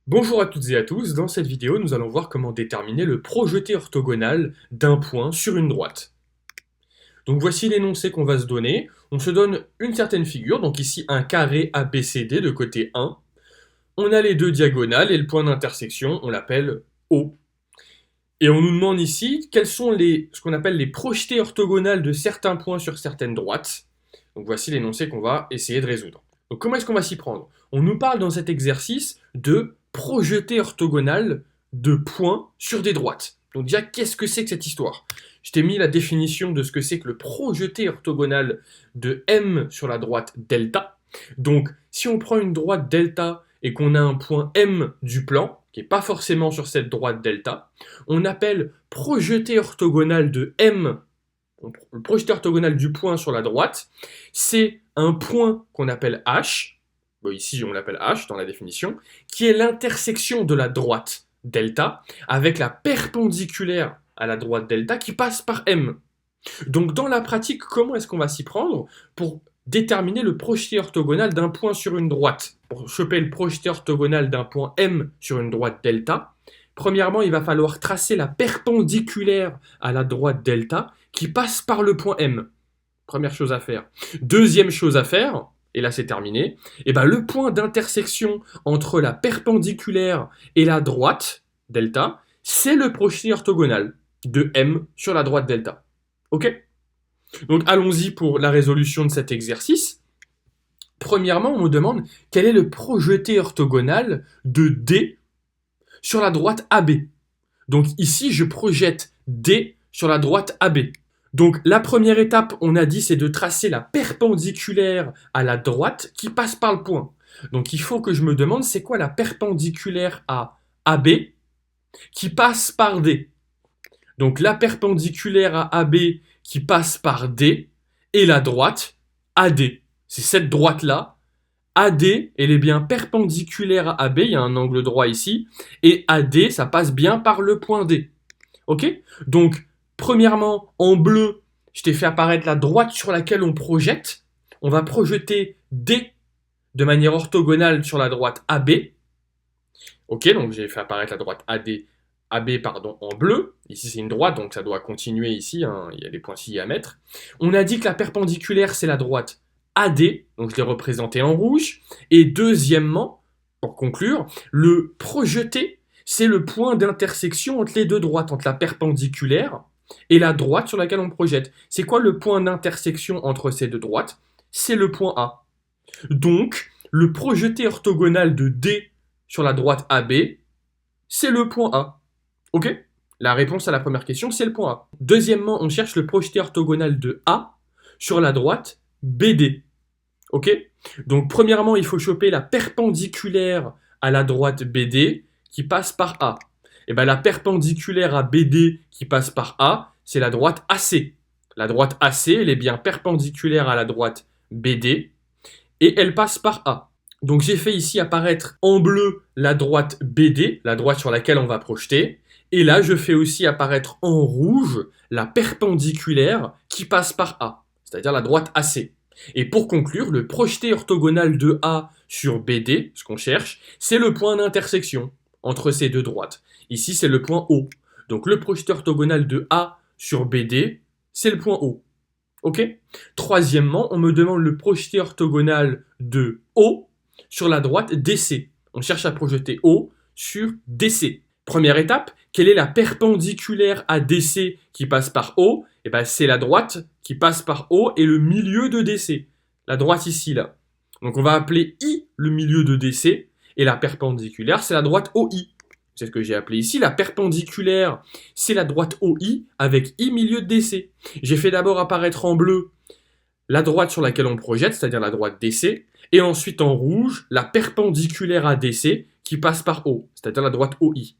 Bonjour à toutes et à tous, dans cette vidéo nous allons voir comment déterminer le projeté orthogonal d'un point sur une droite. Donc voici l'énoncé qu'on va se donner. On se donne une certaine figure, donc ici un carré ABCD de côté 1. On a les deux diagonales et le point d'intersection, on l'appelle O. Et on nous demande ici quels sont ce qu'on appelle les projetés orthogonales de certains points sur certaines droites. Donc voici l'énoncé qu'on va essayer de résoudre. Donc comment est-ce qu'on va s'y prendre? On nous parle dans cet exercice de projeté orthogonal de points sur des droites. Donc déjà, qu'est-ce que c'est que cette histoire? Je t'ai mis la définition de ce que c'est que le projeté orthogonal de M sur la droite delta. Donc si on prend une droite delta et qu'on a un point M du plan, qui n'est pas forcément sur cette droite delta, on appelle projeté orthogonal de M, le projeté orthogonal du point sur la droite, c'est un point qu'on appelle H, bon, ici on l'appelle H dans la définition, qui est l'intersection de la droite delta avec la perpendiculaire à la droite delta qui passe par M. Donc dans la pratique, comment est-ce qu'on va s'y prendre pour déterminer le projeté orthogonal d'un point sur une droite? Pour choper le projeté orthogonal d'un point M sur une droite delta, premièrement, il va falloir tracer la perpendiculaire à la droite delta qui passe par le point M. Première chose à faire. Deuxième chose à faire, et là c'est terminé, et ben le point d'intersection entre la perpendiculaire et la droite delta, c'est le projeté orthogonal de M sur la droite delta. Ok? Donc allons-y pour la résolution de cet exercice. Premièrement, on me demande quel est le projeté orthogonal de D sur la droite AB. Donc ici, je projette D sur la droite AB. Donc la première étape, on a dit, c'est de tracer la perpendiculaire à la droite qui passe par le point. Donc il faut que je me demande c'est quoi la perpendiculaire à AB qui passe par D. Donc la perpendiculaire à AB qui passe par D et la droite AD. C'est cette droite-là. AD, elle est bien perpendiculaire à AB, il y a un angle droit ici, et AD, ça passe bien par le point D. Ok? Donc, premièrement, en bleu, je t'ai fait apparaître la droite sur laquelle on projette. On va projeter D de manière orthogonale sur la droite AB. Ok, donc j'ai fait apparaître la droite AB en bleu. Ici, c'est une droite, donc ça doit continuer ici, hein, il y a des pointillés à mettre. On a dit que la perpendiculaire, c'est la droite AD, donc je l'ai représenté en rouge. Et deuxièmement, pour conclure, le projeté, c'est le point d'intersection entre les deux droites, entre la perpendiculaire et la droite sur laquelle on projette. C'est quoi le point d'intersection entre ces deux droites? C'est le point A. Donc, le projeté orthogonal de D sur la droite AB, c'est le point A. Ok? La réponse à la première question, c'est le point A. Deuxièmement, on cherche le projeté orthogonal de A sur la droite BD. Ok? Donc, premièrement, il faut choper la perpendiculaire à la droite BD qui passe par A. Et bien, la perpendiculaire à BD qui passe par A, c'est la droite AC. La droite AC, elle est bien perpendiculaire à la droite BD et elle passe par A. Donc, j'ai fait ici apparaître en bleu la droite BD, la droite sur laquelle on va projeter. Et là, je fais aussi apparaître en rouge la perpendiculaire qui passe par A, c'est-à-dire la droite AC. Et pour conclure, le projeté orthogonal de A sur BD, ce qu'on cherche, c'est le point d'intersection entre ces deux droites. Ici, c'est le point O. Donc le projeté orthogonal de A sur BD, c'est le point O. Ok? Troisièmement, on me demande le projeté orthogonal de O sur la droite DC. On cherche à projeter O sur DC. Première étape, quelle est la perpendiculaire à DC qui passe par O? Eh ben, c'est la droite qui passe par O et le milieu de DC. La droite ici, là. Donc on va appeler I le milieu de DC et la perpendiculaire, c'est la droite OI. C'est ce que j'ai appelé ici. La perpendiculaire, c'est la droite OI avec I milieu de DC. J'ai fait d'abord apparaître en bleu la droite sur laquelle on projette, c'est-à-dire la droite DC, et ensuite en rouge, la perpendiculaire à DC qui passe par O, c'est-à-dire la droite OI.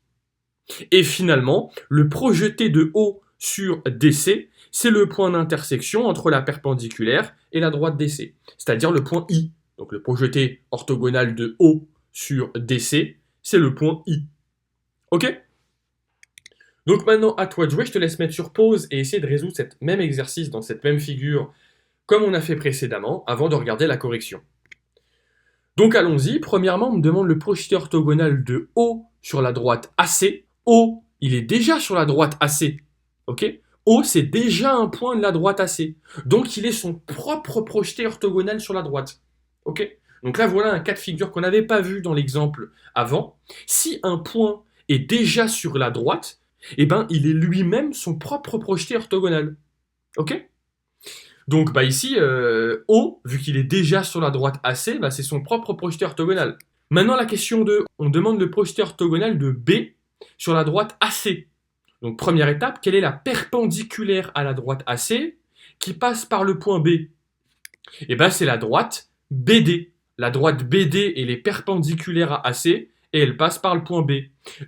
Et finalement, le projeté de O sur DC, c'est le point d'intersection entre la perpendiculaire et la droite DC, c'est-à-dire le point I. Donc le projeté orthogonal de O sur DC, c'est le point I. Ok? Donc maintenant, à toi de jouer, je te laisse mettre sur pause et essayer de résoudre cet même exercice dans cette même figure comme on a fait précédemment, avant de regarder la correction. Donc allons-y, premièrement, on me demande le projeté orthogonal de O sur la droite AC. O, il est déjà sur la droite AC, ok? O, c'est déjà un point de la droite AC. Donc il est son propre projeté orthogonal sur la droite, ok? Donc là, voilà un cas de figure qu'on n'avait pas vu dans l'exemple avant. Si un point est déjà sur la droite, eh ben, il est lui-même son propre projeté orthogonal, ok? Donc bah ici, O, vu qu'il est déjà sur la droite AC, bah, c'est son propre projeté orthogonal. Maintenant la question 2, on demande le projeté orthogonal de B sur la droite AC. Donc première étape, quelle est la perpendiculaire à la droite AC qui passe par le point B? Et bien c'est la droite BD. La droite BD, elle est perpendiculaire à AC et elle passe par le point B.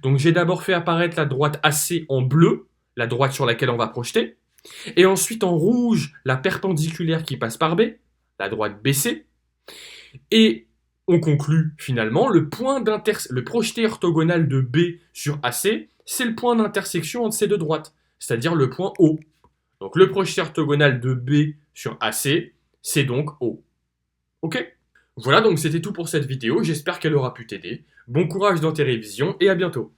Donc j'ai d'abord fait apparaître la droite AC en bleu, la droite sur laquelle on va projeter. Et ensuite en rouge, la perpendiculaire qui passe par B, la droite BC. Et on conclut finalement le projeté orthogonal de B sur AC, c'est le point d'intersection entre ces deux droites, c'est-à-dire le point O. Donc le projeté orthogonal de B sur AC, c'est donc O. Ok? Voilà, donc c'était tout pour cette vidéo, j'espère qu'elle aura pu t'aider. Bon courage dans tes révisions et à bientôt.